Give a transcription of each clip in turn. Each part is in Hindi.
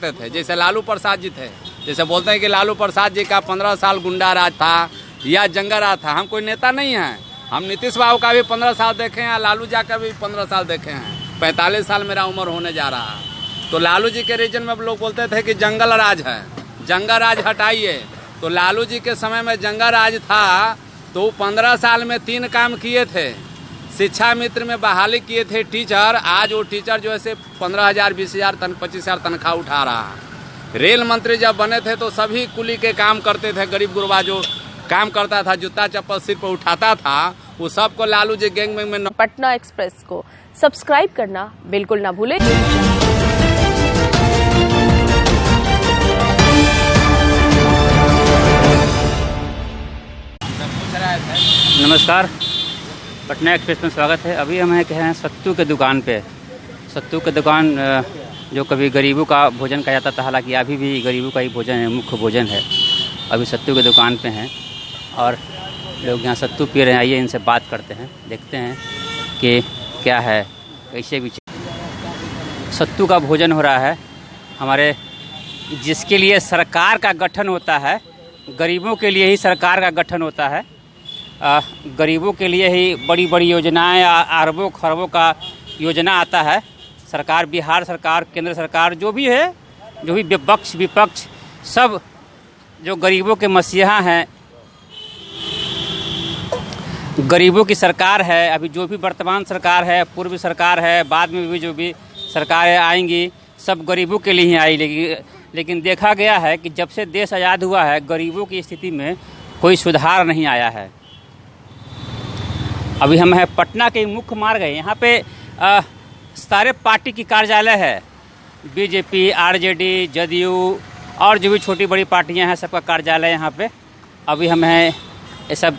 सकते थे। जैसे लालू प्रसाद जी थे, जैसे बोलते हैं कि लालू प्रसाद जी का 15 साल गुंडा राज था या जंगा राज था। हम कोई नेता नहीं हैं। हम नीतीश बाबू का भी 15 साल देखे हैं, लालू जी का भी 15 साल देखे हैं। 45 साल मेरा उम्र होने जा रहा है। तो लालू जी के रीजन में लोग बोलते थे कि जंगल राज है, जंगा राज हटाइए। तो लालू जी के समय में जंगा राज था तो 15 साल में 3 काम किए थे। शिक्षा मित्र में बहाली किए थे टीचर। आज वो टीचर जो है 15,000 20,000 25,000 तनख्वाह उठा रहा है। रेल मंत्री जब बने थे तो सभी कुली के काम करते थे। गरीब गुरबा जो काम करता था, जूता चप्पल सिर पर उठाता था, वो सबको लालू जी गैंग में। पटना एक्सप्रेस को सब्सक्राइब करना बिल्कुल ना भूलें। नमस्कार, पटना एक्सप्रेस में स्वागत है। अभी हम हैं सत्तू के दुकान पे। सत्तू के दुकान जो कभी गरीबों का भोजन कहा जाता था, हालांकि अभी भी गरीबों का ही भोजन है, मुख्य भोजन है। अभी सत्तू के दुकान पे हैं और लोग यहाँ सत्तू पी रहे हैं। आइए इनसे बात करते हैं, देखते हैं कि क्या है, कैसे भी सत्तू का भोजन हो रहा है हमारे, जिसके लिए सरकार का गठन होता है। गरीबों के लिए ही सरकार का गठन होता है। गरीबों के लिए ही बड़ी बड़ी योजनाएं, अरबों खरबों का योजना आता है। सरकार, बिहार सरकार, केंद्र सरकार, जो भी है, जो भी विपक्ष सब जो गरीबों के मसीहा हैं, गरीबों की सरकार है। अभी जो भी वर्तमान सरकार है, पूर्व सरकार है, बाद में भी जो भी सरकारें आएंगी, सब गरीबों के लिए ही आएगी। लेकिन देखा गया है कि जब से देश आज़ाद हुआ है, गरीबों की स्थिति में कोई सुधार नहीं आया है। अभी हम हैं पटना के मुख्य मार्ग है। यहाँ पे सारे पार्टी की कार्यालय है, बीजेपी, आरजेडी, जदयू और जो भी छोटी बड़ी पार्टियां हैं, सबका कार्यालय यहाँ पे। अभी हम हैं, ये सब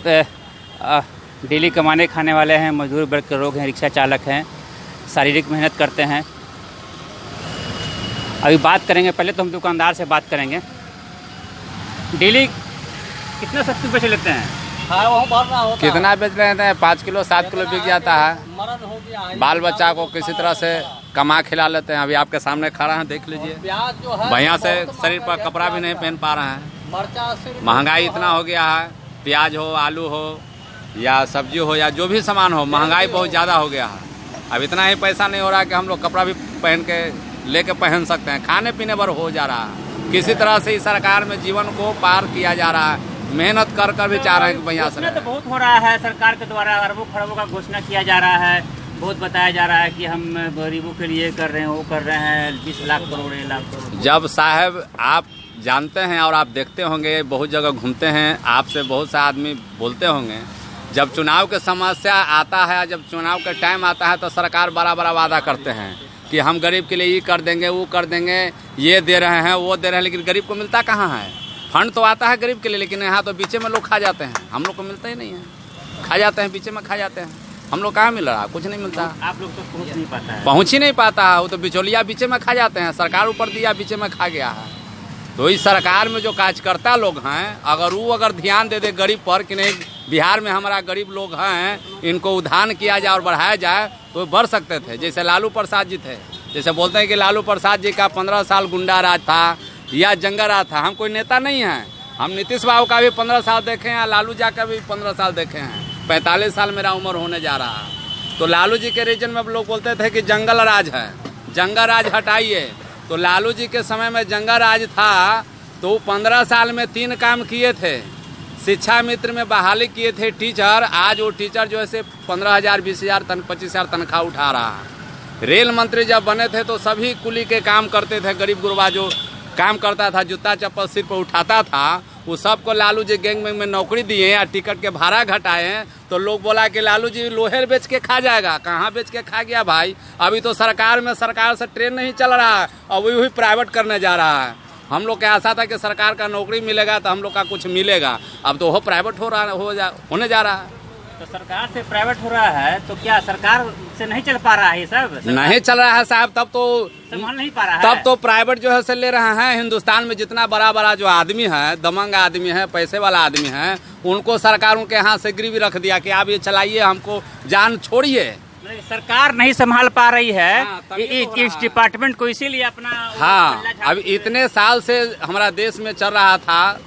डेली कमाने खाने वाले हैं, मजदूर वर्ग के लोग हैं, रिक्शा चालक हैं, शारीरिक मेहनत करते हैं। अभी बात करेंगे, पहले तो हम दुकानदार से बात करेंगे। डेली कितना सत्तू बेच लेते हैं? कितना बेच रहे हैं? 5 किलो 7 किलो बिक जाता है। बाल बच्चा को किसी तरह से कमा खिला लेते हैं। अभी आपके सामने खड़ा है, देख लीजिए। बढ़िया से शरीर पर कपड़ा भी नहीं पहन पा रहे हैं। महंगाई इतना हो गया है, प्याज हो, आलू हो या सब्जी हो या जो भी सामान हो, महंगाई बहुत ज़्यादा हो गया है। अब इतना ही पैसा नहीं हो रहा कि हम लोग कपड़ा भी पहन के लेके पहन सकते हैं। खाने पीने पर हो जा रहा है। किसी तरह से इस सरकार में जीवन को पार किया जा रहा है। मेहनत कर कर भी चाह रहे हैं कि भैया से तो बहुत हो रहा है। सरकार के द्वारा अरबों खरबों का घोषणा किया जा रहा है। बहुत बताया जा रहा है कि हम गरीबों के लिए कर रहे हैं, वो कर रहे हैं, 20 लाख करोड़, 1 लाख करोड़। जब साहब आप जानते हैं और आप देखते होंगे, बहुत जगह घूमते हैं, आपसे बहुत से आदमी बोलते होंगे, जब चुनाव की समस्या आता है, जब चुनाव का टाइम आता है तो सरकार बड़ा बड़ा वादा करते हैं कि हम गरीब के लिए ये कर देंगे, वो कर देंगे, ये दे रहे हैं, वो दे रहे हैं। लेकिन गरीब को मिलता कहाँ है? फंड तो आता है गरीब के लिए, लेकिन यहाँ तो बीचे में लोग खा जाते हैं। हम लोग को मिलता ही नहीं है, खा जाते हैं, बीचे में खा जाते हैं। हम लोग कहाँ मिल रहा, कुछ नहीं मिलता। आप लोग तो पहुँच नहीं पाता है, पहुँच ही नहीं पाता है। वो तो बिचौलिया बीचे में खा जाते हैं। सरकार ऊपर दिया, बीचे में खा गया है। तो इस सरकार में जो कार्यकर्ता लोग हैं, अगर ध्यान दे दे गरीब पर कि नहीं, बिहार में हमारा गरीब लोग हैं, इनको उद्धार किया जाए और बढ़ाया जाए तो बढ़ सकते थे। जैसे लालू प्रसाद जी थे, जैसे बोलते हैं कि लालू प्रसाद जी का 15 साल गुंडा राज था या जंगा राज था। हम कोई नेता नहीं हैं। हम नीतीश बाबू का भी 15 साल देखे हैं, लालू जी का भी 15 साल देखे हैं। 45 साल मेरा उम्र होने जा रहा है। तो लालू जी के रीजन में लोग बोलते थे कि जंगल राज है, जंगा राज हटाइए। तो लालू जी के समय में जंगा राज था तो 15 साल में 3 काम किए थे। शिक्षा मित्र में बहाली किए थे टीचर। आज वो टीचर जो है 15,000 20,000 25,000 तनख्वाह उठा रहा है। रेल मंत्री जब बने थे तो सभी कुली के काम करते थे। गरीब गुरबा जो काम करता था, जूता चप्पल सिर पर उठाता था, वो सबको लालू जी गैंग में नौकरी दिए या टिकट के भाड़ा घटाए हैं। तो लोग बोला कि लालू जी लोहे बेच के खा जाएगा। कहाँ बेच के खा गया भाई? अभी तो सरकार से ट्रेन नहीं चल रहा है और वही प्राइवेट करने जा रहा है। हम लोग का आशा था कि सरकार का नौकरी मिलेगा तो हम लोग का कुछ मिलेगा। अब तो वो प्राइवेट होने जा रहा है। तो सरकार से प्राइवेट हो रहा है तो क्या सरकार से नहीं चल पा रहा है? ये सब नहीं चल रहा है साहब। तब तो संभाल नहीं पा रहा है। तब तो प्राइवेट जो है से ले रहे हैं। हिंदुस्तान में जितना बड़ा बड़ा जो आदमी है, दमंग आदमी है, पैसे वाला आदमी है, उनको सरकारों के हाथ से गिरवी रख दिया कि आप ये चलाइए, हमको जान छोड़िए, सरकार नहीं संभाल पा रही है हाँ, तभी तो हो रहा इस है। डिपार्टमेंट को, इसीलिए अपना हाँ, अब इतने साल से हमारा देश में चल रहा था,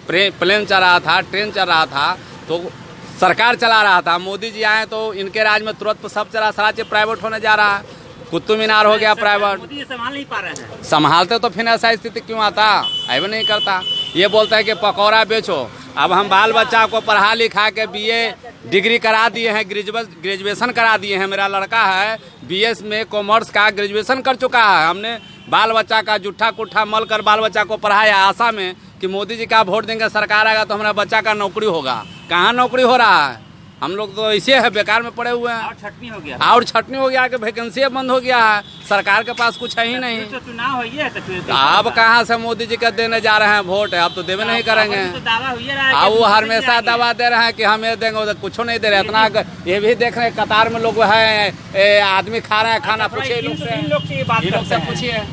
प्लेन चल रहा था, ट्रेन चल रहा था, तो सरकार चला रहा था। मोदी जी आए तो इनके राज में तुरंत सब चला, सारा चीज प्राइवेट होने जा रहा है। कुतुब मीनार हो गया प्राइवेट। मोदी जी संभाल नहीं पा रहे हैं। संभालते तो फिर ऐसा स्थिति क्यों आता, ऐसा नहीं करता। ये बोलता है कि पकौड़ा बेचो। अब हम बाल बच्चा को पढ़ा लिखा के बीए डिग्री करा दिए हैं, ग्रेजुएशन करा दिए हैं। मेरा लड़का है बीएस में कॉमर्स का ग्रेजुएशन कर चुका है। हमने बाल बच्चा का जूठा कुट्ठा मल कर बाल बच्चा को पढ़ाया, आशा में कि मोदी जी का वोट देंगे, सरकार आएगा तो हमारा बच्चा का नौकरी होगा। कहाँ नौकरी हो रहा है? हम लोग तो ऐसे है, बेकार में पड़े हुए हैं। और छटनी हो गया, और छटनी हो गया कि वैकेंसी बंद हो गया है, सरकार के पास कुछ है ही नहीं। तो चुनाव हुई है तो फिर अब कहाँ से मोदी जी के देने जा रहे हैं वोट? अब तो देवे नहीं करेंगे। तो दावा हुई है अब वो हमेशा दवा दे रहे हैं कि हम ये देंगे, उधर कुछ नहीं दे रहे। इतना ये भी देख रहे हैं कतार में लोग है, आदमी खा रहे हैं खाना। पूछिए इन लोग से ये बात लोग करते से हैं। पूछिए।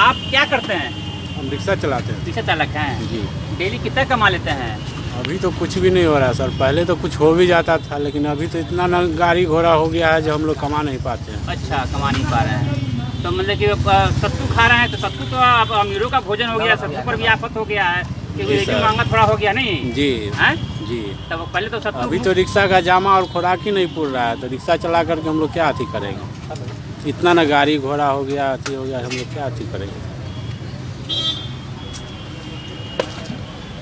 आप क्या करते हैं? हम रिक्शा चलाते हैं रिक्शा चालक हैं। जी। डेली कितना कमा लेते हैं? अभी तो कुछ भी नहीं हो रहा है सर। पहले तो कुछ हो भी जाता था, लेकिन अभी तो इतना ना गाड़ी घोड़ा हो गया है जो हम लोग कमा नहीं पाते हैं। अच्छा, कमा नहीं पा रहे हैं। तो मतलब कि सत्तू खा रहे हैं, तो सत्तू तो अब अमीरों का भोजन हो गया, सत्तू पर भी आफत हो गया है जी कि सर। महंगा थोड़ा हो गया नहीं जी हैं? जी। तब पहले तो सत्तू अभी तो रिक्शा का जामा और खुराक ही नहीं पुर रहा है, तो रिक्शा चला करके हम लोग क्या अथी करेंगे? इतना ना गाड़ी घोड़ा हो गया, अथी हो गया, हम लोग क्या अथी करेंगे?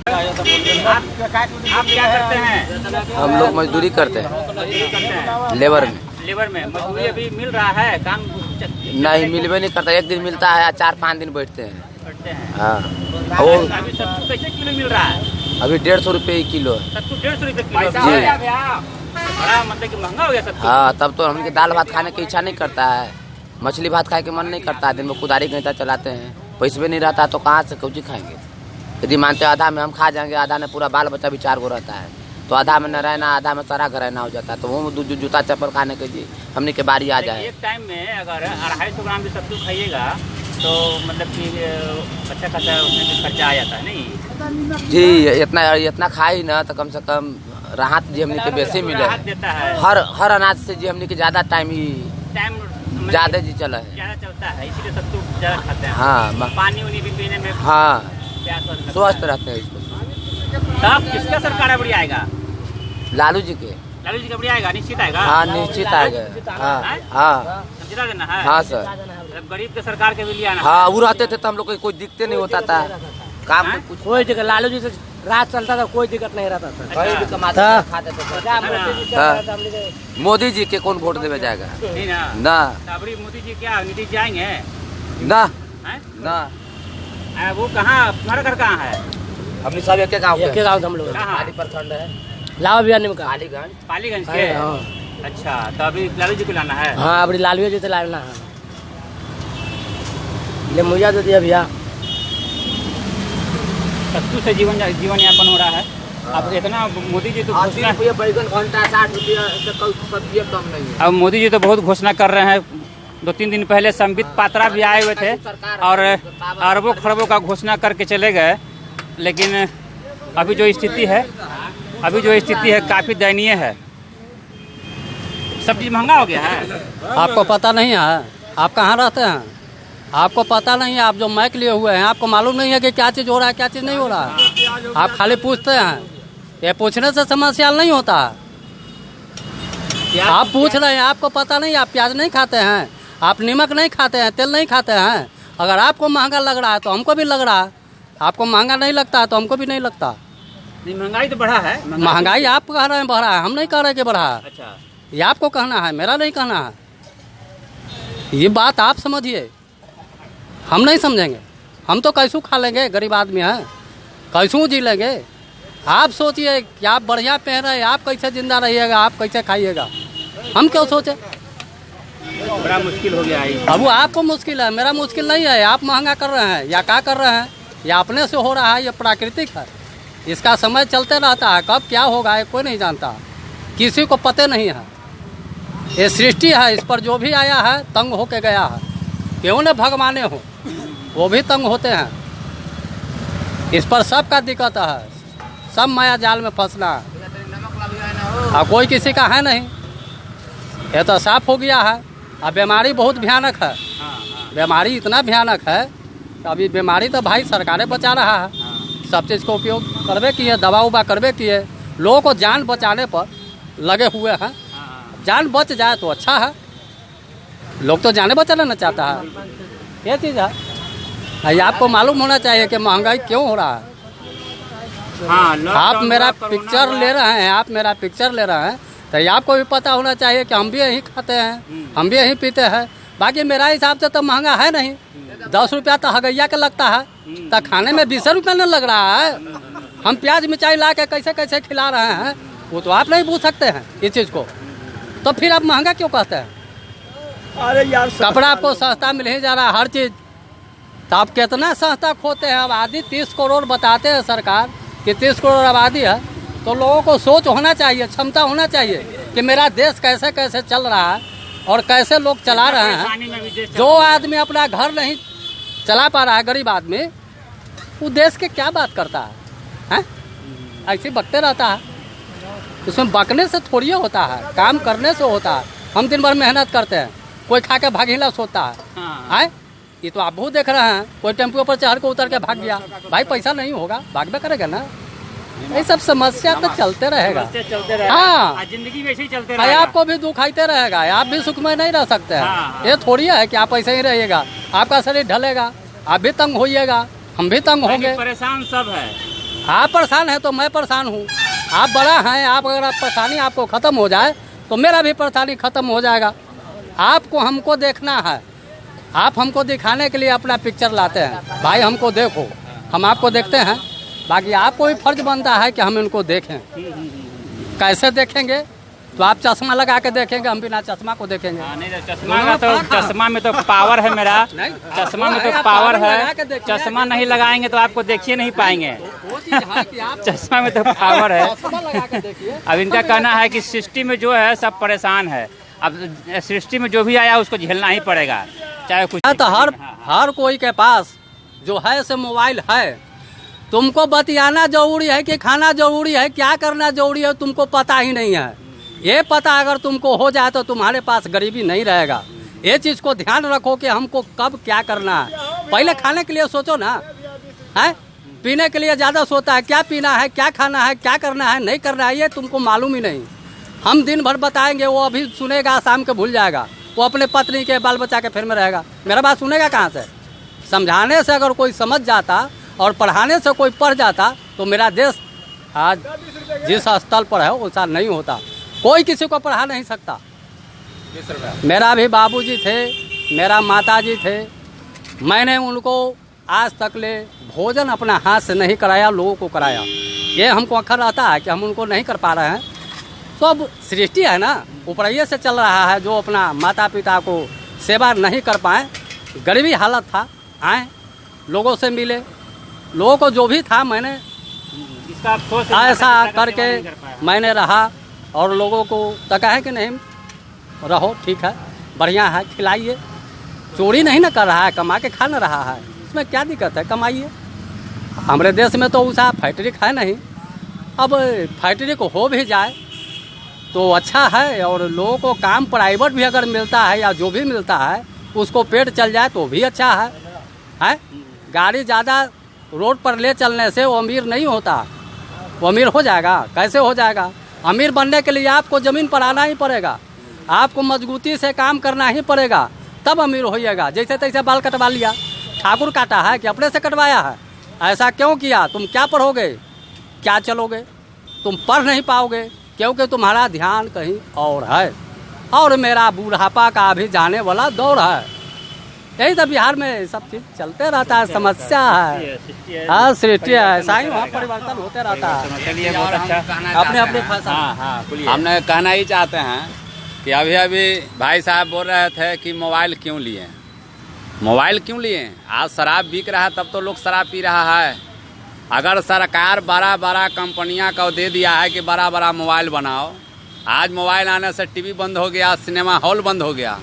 आप क्या करते हैं? हम लोग मजदूरी करते हैं, मजदूरी करते हैं लेबर में। लेबर में। मजदूरी अभी मिल रहा है, काम नहीं, मिलवे नहीं करता। एक दिन मिलता है, 4-5 दिन बैठते हैं। करते हैं। हाँ, वो अभी सत्तू कैसे किलो मिल रहा है? अभी 150 रुपये किलो है। सत्तू 150 रुपये किलो। जी। बड़ा मतलब कि महंगा हो गया सत्तू। हाँ, तब तो हमके दाल भात खाने की इच्छा नहीं करता है, मछली भात खाने के मन नहीं करता है। दिन में कुदारी गईता चलाते हैं, पैसे भी नहीं रहता तो कहाँ से कौची खाएंगे? यदि मानते आधा में हम खा जाएंगे, आधा में पूरा बाल बच्चा भी 4 गो रहता है, तो आधा में न रहना, आधा में सारा घर रहना हो जाता है। तो वो जूता चप्पल खाने के जी हमने के बारी आ जाए। एक टाइम में अगर 250 ग्राम भी सत्तू खाइएगा तो मतलब कि अच्छा खासा उसमें भी खर्चा आ जाता है नहीं जी। इतना खाई ना तो कम से कम राहत जी हमने के बेसी मिले। राहत देता है। हर अनाज से जी हमने के ज्यादा टाइम ही टाइम ज्यादा जी चला है। ज़्यादा चलता है, इसीलिए सत्तू ज़्यादा खाते हैं। हाँ, पानी उनी भी पीने में हाँ, प्यास वास लगता स्वस्थ है। रहते हैं इसको। तब किसका सरकार अबड़ी आएगा? लालू जी के। लालू जी का अबड़ी आएगा, निश्चित आएगा। हाँ, निश्चित आएगा। हाँ हाँ जिता देना है। हाँ सर। मतलब गरीब के सरकार के भी लिए आना है। हाँ, वो रहते थे तो हम लोग को कोई दिक्कत नहीं होता था। काम हाँ? कुछ कोई दिक्कत, लालू जी से रात चलता था, कोई दिक्कत नहीं रहता था। कहीं भी कमाते हाँ। थे, खाते थे। क्या मोदी जी चल रहा था, हमने कहा, मोदी जी के कौन वोट देवे जाएगा? नहीं ना। ना तो अबड़ी मोदी जी क्या नीतीश जाएंगे? ना हैं? ना। वो कहाँ, तुम्हारा घर कहाँ है? हमने सब एक गाँव एक गाँव से हम लोग कहाँ? खाली प्रखंड है, लावा बिहार में कहा। कालीगंज। पालीगंज के। हाँ अच्छा, तो अभी लालू जी को लाना है। हाँ, अबड़ी लालू जी से लाना है। ये मुझे तो दिया भैया। सत्तू से जीवन यापन हो रहा है। अब इतना मोदी जी तो घोषणा, बैगन घंटा 60 रुपया से कोई सब्जी कम नहीं है। अब मोदी जी तो बहुत घोषणा कर रहे हैं। 2-3 दिन पहले संबित पात्रा भी आए हुए थे और अरबों खरबों का घोषणा करके चले गए। लेकिन अभी जो स्थिति है काफ़ी दयनीय है। सब चीज़ महंगा हो गया है। आपको पता नहीं है? आप कहाँ रहते हैं? आपको पता नहीं है? आप जो माइक लिए हुए हैं, आपको मालूम नहीं है कि क्या चीज़ हो रहा है, क्या चीज़ नहीं हो रहा है? आप खाली पूछते हैं। ये पूछने से समस्या नहीं होता। आप पूछ रहे हैं, आपको पता नहीं, आप प्याज नहीं खाते हैं, आप नमक नहीं खाते हैं, तेल नहीं खाते हैं। अगर आपको महंगा लग रहा है तो हमको भी लग रहा है, आपको महंगा नहीं लगता है तो हमको भी नहीं लगता। नहीं, महंगाई तो बढ़ा है। महंगाई आप कह रहे हैं बढ़ा है, हम नहीं कह रहे कि बढ़ा है। अच्छा, ये आपको कहना है, मेरा नहीं कहना है। ये बात आप समझिए, हम नहीं समझेंगे। हम तो कैसू खा लेंगे, गरीब आदमी हैं, कैसू जी लेंगे। आप सोचिए कि आप बढ़िया पहन रहे हैं, आप कैसे जिंदा रहिएगा, आप कैसे खाइएगा, हम क्यों सोचे? बड़ा मुश्किल हो गया है। अब वो आपको मुश्किल है, मेरा मुश्किल नहीं है। आप महंगा कर रहे हैं या क्या कर रहे हैं, या अपने से हो रहा है, ये प्राकृतिक है। इसका समय चलते रहता है, कब क्या होगा ये कोई नहीं जानता, किसी को पता नहीं है। ये सृष्टि है, इस पर जो भी आया है तंग होके गया है। क्यों न भगवाने हो, वो भी तंग होते हैं। इस पर सबका दिक्कत है, सब माया जाल में फंसना है और कोई किसी का है नहीं। ये तो साफ हो गया है। अब बीमारी बहुत भयानक है, बीमारी इतना भयानक है कि अभी बीमारी तो भाई सरकारें बचा रहा है, सब चीज़ को उपयोग करवे किए, दवा उवा करवे किए, लोगों को जान बचाने पर लगे हुए हैं। जान बच जाए तो अच्छा है, लोग तो जाने बचाना न चाहता है, ये चीज़ है। ये आपको मालूम होना चाहिए कि महंगाई क्यों हो रहा है। आप मेरा पिक्चर ले रहे हैं, आप मेरा पिक्चर ले रहे हैं तो ये आपको भी पता होना चाहिए कि हम भी यहीं खाते हैं, हम भी यहीं पीते हैं। बाकी मेरा हिसाब से तो महंगा है नहीं, 10 रुपया तो हगैया का लगता है, तो खाने में 20 रुपया न लग रहा है। हम प्याज मिर्चाई ला के कैसे कैसे खिला रहे हैं, वो तो आप नहीं पूछ सकते हैं इस चीज़ को, तो फिर आप महंगा क्यों कहते हैं? अरे यार कपड़ा आपको सस्ता मिल ही जा रहा है, हर चीज़, तो आप कितना सस्ता खोते हैं। आबादी 30 करोड़ बताते हैं सरकार कि 30 करोड़ आबादी है, तो लोगों को सोच होना चाहिए, क्षमता होना चाहिए कि मेरा देश कैसे कैसे चल रहा है और कैसे लोग चला रहे हैं। जो आदमी अपना घर नहीं चला पा रहा है, गरीब आदमी, वो देश के क्या बात करता है? ऐसे बकते रहता है। उसमें बकने से थोड़ी होता है, काम करने से होता है। हम दिन भर मेहनत करते हैं, कोई खा के भागीला सोता है। ये तो आप बहुत देख रहे हैं, कोई टेम्पो पर चढ़ के उतर के भाग गया, भाई पैसा नहीं होगा, भागबे करेगा ना। ये सब समस्या तो चलते रहेगा, हाँ, जिंदगी वैसे ही चलते रहेगा। आपको भी दुख आते रहेगा, आप भी सुखमय नहीं रह सकते हैं। ये थोड़ी है कि आप ऐसे ही रहिएगा, आपका शरीर ढलेगा, आप भी तंग होइएगा, हम भी तंग होंगे। परेशान सब है। आप परेशान है तो मैं परेशान हूँ, आप बड़ा हैं, आप अगर आप परेशानी आपको ख़त्म हो जाए तो मेरा भी परेशानी ख़त्म हो जाएगा। आपको हमको देखना है, आप हमको दिखाने के लिए अपना पिक्चर लाते हैं, भाई हमको देखो, हम आपको देखते हैं। बाकी आपको भी फर्ज बनता है कि हम इनको देखें। कैसे देखेंगे? तो आप चश्मा लगा के देखेंगे, हम बिना चश्मा को देखेंगे। चश्मा में तो पावर है मेरा, चश्मा में तो पावर है, चश्मा नहीं लगाएंगे तो आपको देखिए नहीं पाएंगे। चश्मा में तो पावर है। अब इनका कहना है कि सृष्टि में जो है सब परेशान है, अब सृष्टि में जो भी आया उसको झेलना ही पड़ेगा, चाहे कुछ। तो हर कोई के पास जो है से मोबाइल है। तुमको बतियाना जरूरी है कि खाना जरूरी है, क्या करना जरूरी है, तुमको पता ही नहीं है। ये पता अगर तुमको हो जाए तो तुम्हारे पास गरीबी नहीं रहेगा। ये चीज़ को ध्यान रखो कि हमको कब क्या करना है। पहले खाने के लिए सोचो ना, है पीने के लिए ज़्यादा सोचता है, क्या पीना है, क्या खाना है, क्या करना है, नहीं करना है, ये तुमको मालूम ही नहीं। हम दिन भर बताएंगे, वो अभी सुनेगा, शाम के भूल जाएगा, वो अपने पत्नी के बाल बच्चा के फिर में रहेगा। मेरा बात सुनेगा कहाँ से? समझाने से अगर कोई समझ जाता और पढ़ाने से कोई पढ़ जाता तो मेरा देश आज जिस स्थल पर है वैसा नहीं होता। कोई किसी को पढ़ा नहीं सकता। मेरा भी बाबूजी थे, मेरा माताजी थे, मैंने उनको आज तक ले भोजन अपना हाथ से नहीं कराया, लोगों को कराया। ये हमको अखर रहता है कि हम उनको नहीं कर पा रहे हैं। तो अब सृष्टि है ना, ऊपरिये से चल रहा है। जो अपना माता पिता को सेवा नहीं कर पाए, गरीबी हालत था, आए लोगों से मिले, लोगों को जो भी था मैंने ऐसा करके मैंने रहा और लोगों को तका है कि नहीं रहो, ठीक है, बढ़िया है, खिलाइए। चोरी नहीं ना कर रहा है, कमा के खा न रहा है, इसमें क्या दिक्कत है? कमाइए। हमारे देश में तो उसा फैक्ट्री है नहीं। अब फैक्ट्री को हो भी जाए तो अच्छा है, और लोगों को काम प्राइवेट भी अगर मिलता है या जो भी मिलता है उसको पेट चल जाए तो भी अच्छा है? गाड़ी ज़्यादा रोड पर ले चलने से वो अमीर नहीं होता, वो अमीर हो जाएगा। कैसे हो जाएगा? अमीर बनने के लिए आपको ज़मीन पर आना ही पड़ेगा, आपको मजबूती से काम करना ही पड़ेगा, तब अमीर होइएगा। जैसे तैसे बाल कटवा लिया, ठाकुर काटा है कि अपने से कटवाया है? ऐसा क्यों किया? तुम क्या पढ़ोगे, क्या चलोगे? तुम पढ़ नहीं पाओगे क्योंकि तुम्हारा ध्यान कहीं और है। और मेरा बुढ़ापा का अभी जाने वाला दौर है। यही तो बिहार में सब चीज़ चलते रहता है, समस्या है। हाँ, सृष्टि है, ऐसा ही वहाँ परिवर्तन होते रहता है। अपने अपने हमने कहना ही चाहते हैं कि अभी अभी भाई साहब बोल रहे थे कि मोबाइल क्यों लिए, मोबाइल क्यों लिए? आज शराब बिक रहा है तब तो लोग शराब पी रहा है। अगर सरकार बड़ा बड़ा कंपनियां को दे दिया है कि बड़ा बड़ा मोबाइल बनाओ, आज मोबाइल आने से टीवी बंद हो गया, सिनेमा हॉल बंद हो गया,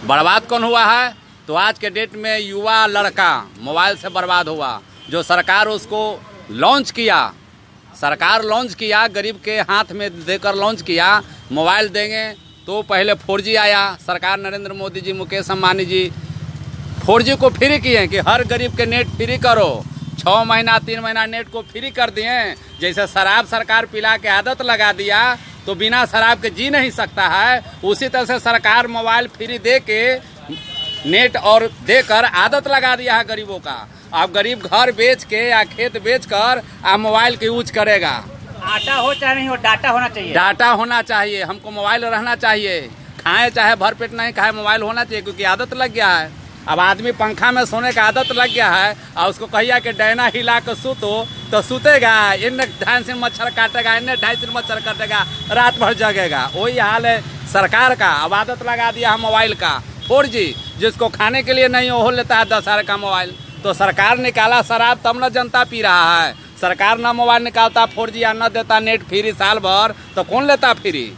बर्बाद कौन हुआ है? तो आज के डेट में युवा लड़का मोबाइल से बर्बाद हुआ। जो सरकार उसको लॉन्च किया, सरकार लॉन्च किया, गरीब के हाथ में देकर लॉन्च किया, मोबाइल देंगे तो पहले 4G आया, सरकार नरेंद्र मोदी जी, मुकेश अंबानी जी 4G को फ्री किए कि हर गरीब के नेट फ्री करो। 6 महीना 3 महीना नेट को फ्री कर दिए। जैसे शराब सरकार पिला के आदत लगा दिया तो बिना शराब के जी नहीं सकता है, उसी तरह से सरकार मोबाइल फ्री दे के नेट और देकर आदत लगा दिया है गरीबों का। अब गरीब घर बेच के या खेत बेच कर आप मोबाइल के यूज करेगा। आटा हो चाहे नहीं हो, डाटा होना चाहिए। डाटा होना चाहिए, हमको मोबाइल रहना चाहिए। खाएं चाहे भर पेट नहीं खाए, मोबाइल होना चाहिए, क्योंकि आदत लग गया है। अब आदमी पंखा में सोने का आदत लग गया है और उसको कहिए कि डैना हिला कर सूतो तो सूतेगा, इन्हें 2.5 मच्छर काटेगा, इन्हें 2.5 मच्छर काटेगा, रात भर जगेगा। वही हाल है सरकार का। अब आदत लगा दिया है मोबाइल का 4G, जिसको खाने के लिए नहीं हो लेता है 10,000 का मोबाइल। तो सरकार निकाला शराब तब न जनता पी रहा है। सरकार न मोबाइल निकालता 4G या न देता नेट फ्री साल भर तो कौन लेता फ्री?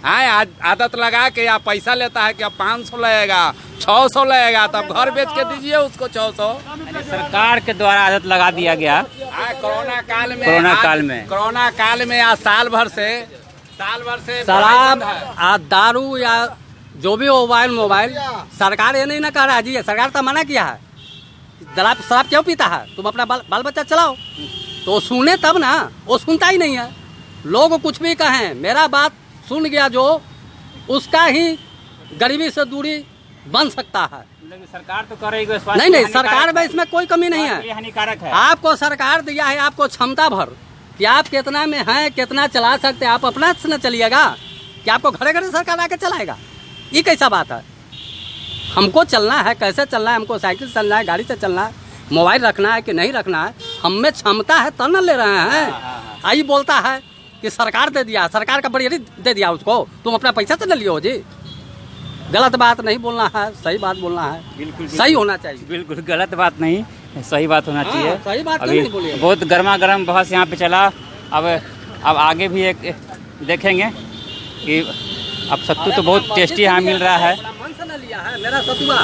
हाँ, आदत लगा के या पैसा लेता है कि अब 500 लगेगा, 600 लगेगा, तब घर बेच के दीजिए उसको 600। सरकार के द्वारा आदत लगा दिया गया कोरोना काल में आज साल भर से शराब दारू या जो भी मोबाइल सरकार ये नहीं ना कह रहा है जी। सरकार तो मना किया है, शराब क्यों पीता है, तुम अपना बाल बच्चा चलाओ। तो सुने तब ना, वो सुनता ही नहीं है। लोग कुछ भी कहें, मेरा बात सुन गया जो, उसका ही गरीबी से दूरी बन सकता है। सरकार तो कर रही है, नहीं, सरकार में इसमें कोई कमी नहीं है। हानिकारक है। आपको सरकार दिया है आपको क्षमता भर कि आप कितना में हैं, कितना चला सकते हैं। आप अपना से न चलिएगा कि आपको घरे घरे सरकार आके चलाएगा। ये कैसा बात है? हमको चलना है, कैसे चलना है, हमको साइकिल से चलना है, गाड़ी से चलना है, मोबाइल रखना है कि नहीं रखना है, हम में क्षमता है तब न ले रहे हैं। आई बोलता है कि सरकार दे दिया, सरकार का बढ़िया दे दिया उसको, तुम अपना पैसा से न लियो जी। गलत बात नहीं बोलना है, सही बात बोलना है। बिल्कुल सही होना चाहिए। बिल्कुल गलत बात नहीं, सही बात होना चाहिए। सही बात अभी नहीं बोलिए। बहुत गर्मा गर्म बहस यहाँ पे चला। अब आगे भी एक देखेंगे कि अब सत्तू तो बहुत टेस्टी यहाँ मिल रहा है। मन से न लिया है मेरा सतुआ,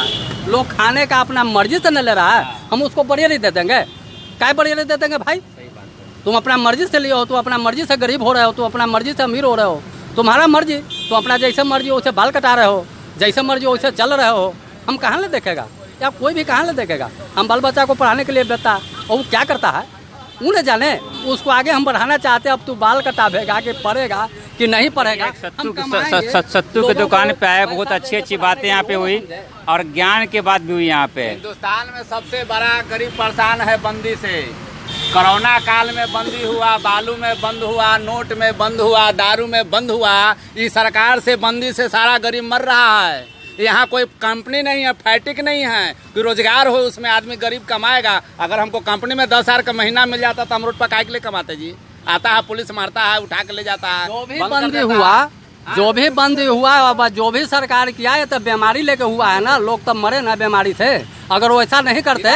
लोग खाने का अपना मर्जी से न ले रहा है, हम उसको बढ़िया नहीं दे देंगे। क्या बढ़िया नहीं दे देंगे भाई? तुम अपना मर्जी से लियो, तुम अपना मर्जी से गरीब हो रहे हो, तुम अपना मर्जी से अमीर हो रहे हो, तुम्हारा मर्जी। तुम अपना जैसे मर्जी वैसे बाल कटा रहे हो, जैसे मर्जी वैसे चल रहे हो। हम कहाँ ले देखेगा, या कोई भी कहाँ ले देखेगा? हम बाल बच्चा को पढ़ाने के लिए बेचता, और वो क्या करता है उन्हें जाने। उसको आगे हम बढ़ाना चाहते हैं। अब तू बाल कटावेगा कि पढ़ेगा कि नहीं पढ़ेगा। सत्तू की दुकान पे आए, बहुत अच्छी अच्छी बातें यहाँ पे हुई और ज्ञान के बात भी हुई यहाँ पे। हिंदुस्तान में सबसे बड़ा गरीब परेशान है बंदी से। कोरोना काल में बंदी हुआ, बालू में बंद हुआ, नोट में बंद हुआ, दारू में बंद हुआ। इस सरकार से बंदी से सारा गरीब मर रहा है। यहाँ कोई कंपनी नहीं है, फैक्ट्री नहीं है कि रोजगार हो उसमें आदमी गरीब कमाएगा। अगर हमको कंपनी में 10,000 का महीना मिल जाता तो हम रोड पर काहे के लिए कमाते जी? आता है पुलिस मारता है, उठा के ले जाता है। जो भी बंदी हुआ, जो भी बंदी हुआ, अब जो भी सरकार किया है तो बीमारी लेके हुआ है ना। लोग तब मरे ना बीमारी से। अगर वैसा नहीं करते,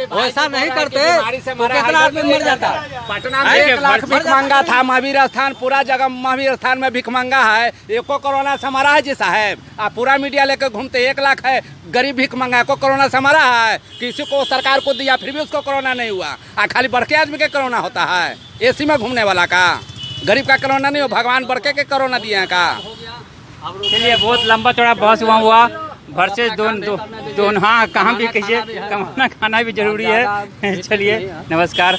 वैसा नहीं करते तो कितना आदमी मर जाता। पटना में 1 लाख भीख मांगा था। महावीर स्थान पूरा जगह महावीर स्थान में भीख मांगा है। एको कोरोना से मरा है जी साहब। आप पूरा मीडिया लेकर घूमते, 1 लाख है गरीब भीख मांगा, को कोरोना से मरा है? किसी को सरकार को दिया फिर भी उसको कोरोना नहीं हुआ। खाली बड़के आदमी के कोरोना होता है, एसी में घूमने वाला का? गरीब का कोरोना नहीं हो, भगवान बड़के के कोरोना दिए हैं का? चलिए, बहुत लंबा चौड़ा बहस हुआ वर्सेस दोनों। हाँ, कहाँ भी कहिए, कमाना खाना भी जरूरी है। चलिए, नमस्कार।